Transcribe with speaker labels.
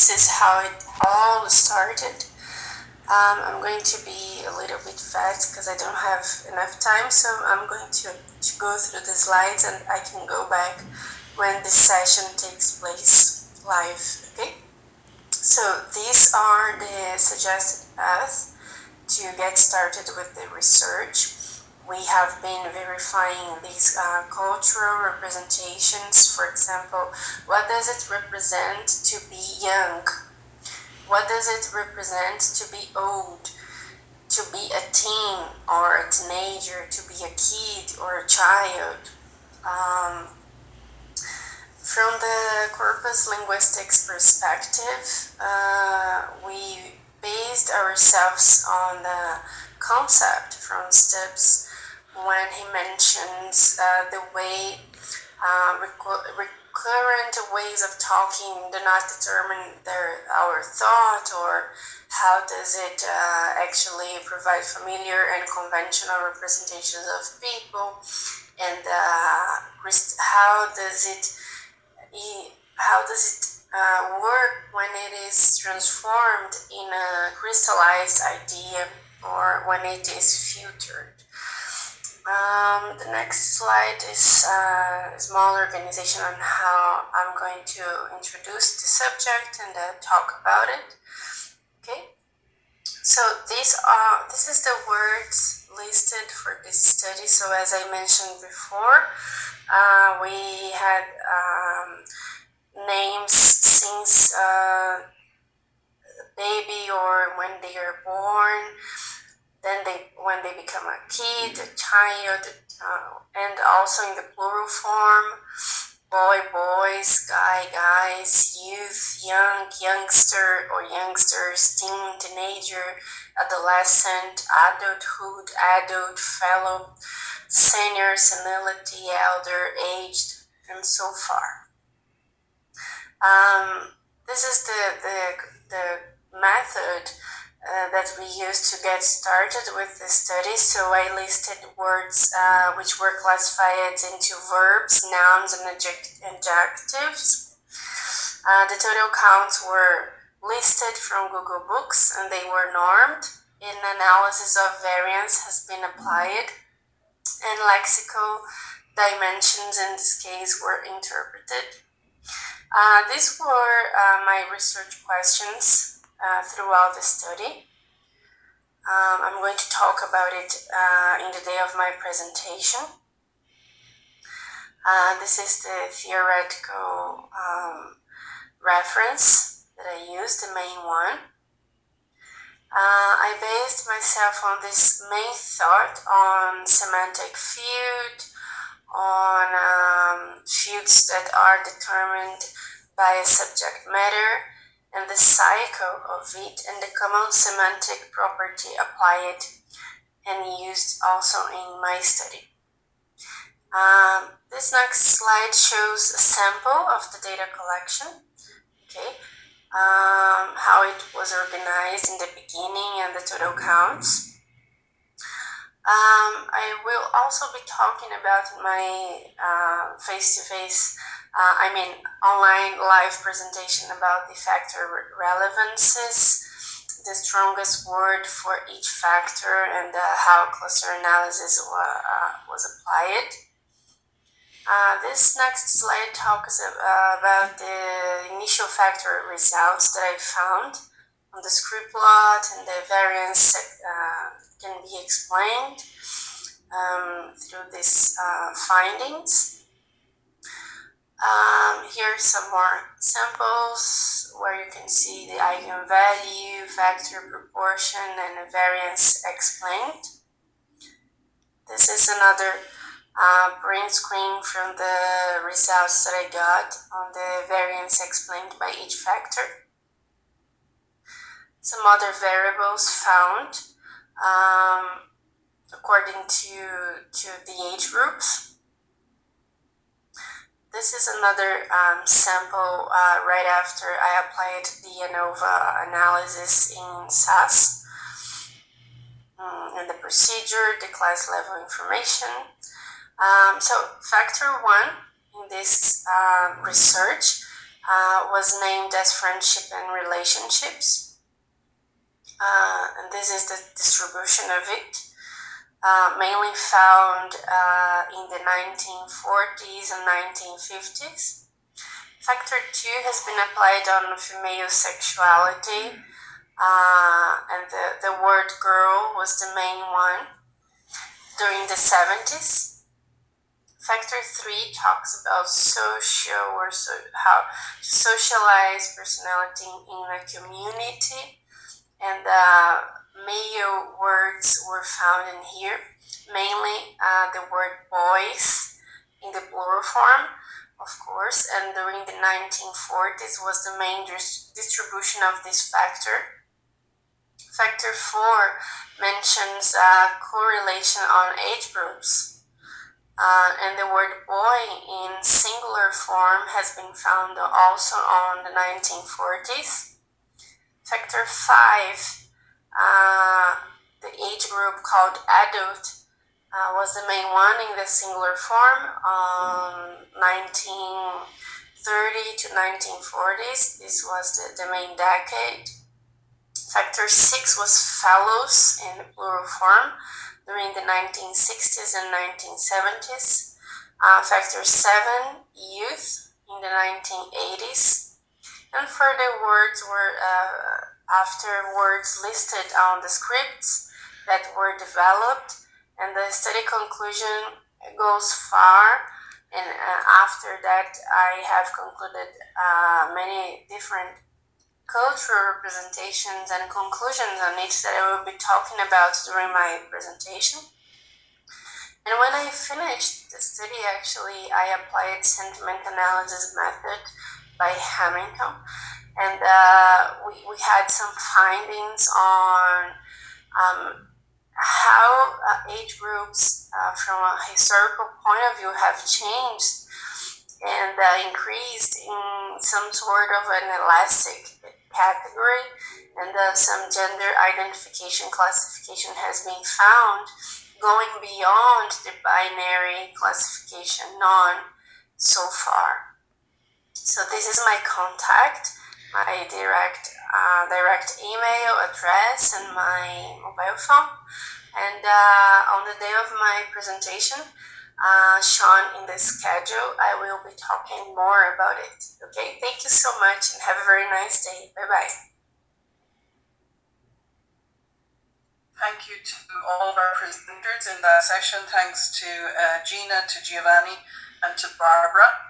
Speaker 1: this is how it all started. I'm going to be a little bit fast because I don't have enough time, so I'm going to go through the slides and I can go back when this session takes place live, okay? So these are the suggested paths to get started with the research. We have been verifying these cultural representations. For example, what does it represent to be young? What does it represent to be old? To be a teen or a teenager? To be a kid or a child? From the corpus linguistics perspective, we based ourselves on the concept from Stubbs when he mentions the way recurrent ways of talking do not determine our thought, or how does it actually provide familiar and conventional representations of people, and how does it work when it is transformed in a crystallized idea or when it is filtered. The next slide is a small organization on how I'm going to introduce the subject and talk about it. Okay, so this is the words listed for this study. So as I mentioned before, we had names since baby or when they are born, then when they become a kid, a child, and also in the plural form, boy, boys, guy, guys, youth, young, youngster or youngsters, teen, teenager, adolescent, adulthood, adult, fellow, senior, senility, elder, aged, and so far. This is the method that we use to get started with the study. So I listed words which were classified into verbs, nouns, and adjectives. The total counts were listed from Google Books and they were normed. An analysis of variance has been applied, and lexical dimensions in this case were interpreted. These were my research questions throughout the study. I'm going to talk about it in the day of my presentation. This is the theoretical reference that I used, the main one. I based myself on this main thought on semantic field, on fields that are determined by a subject matter, and the cycle of it, and the common semantic property applied and used also in my study. This next slide shows a sample of the data collection, okay, how it was organized in the beginning and the total counts. I will also be talking about my face-to-face, online live presentation about the factor relevances, the strongest word for each factor, and how cluster analysis was applied. This next slide talks about the initial factor results that I found on the script plot, and the variance can be explained through these findings. Here are some more samples where you can see the eigenvalue, factor proportion, and the variance explained. This is another print screen from the results that I got on the variance explained by each factor. Some other variables found according to the age groups. This is another sample right after I applied the ANOVA analysis in SAS, and the procedure, the class level information. So factor 1 in this research was named as friendship and relationships. And this is the distribution of it, mainly found in the 1940s and 1950s. Factor 2 has been applied on female sexuality, and the word girl was the main one during the 70s. Factor 3 talks about how to socialize personality in a community, and male words were found in here, mainly the word boys in the plural form, of course, and during the 1940s was the main distribution of this factor. Factor 4 mentions correlation on age groups, and the word boy in singular form has been found also on the 1940s. Factor 5, the age group called adult, was the main one in the singular form on 1930 to 1940s. This was the main decade. Factor 6 was fellows in the plural form during the 1960s and 1970s. Factor 7, youth, in the 1980s. And further words were after words listed on the scripts that were developed, and the study conclusion goes far, and after that I have concluded many different cultural representations and conclusions on it that I will be talking about during my presentation. And when I finished the study, actually, I applied sentiment analysis method by Hamilton, and we had some findings on how age groups from a historical point of view have changed and increased in some sort of an elastic category, and some gender identification classification has been found going beyond the binary classification known so far. So this is my contact, my direct email address and my mobile phone, and on the day of my presentation, shown in the schedule, I will be talking more about it. Okay, thank you so much and have a very nice day. Bye-bye.
Speaker 2: Thank you to all of our presenters in that session. Thanks to Gina, to Giovanni, and to Barbara.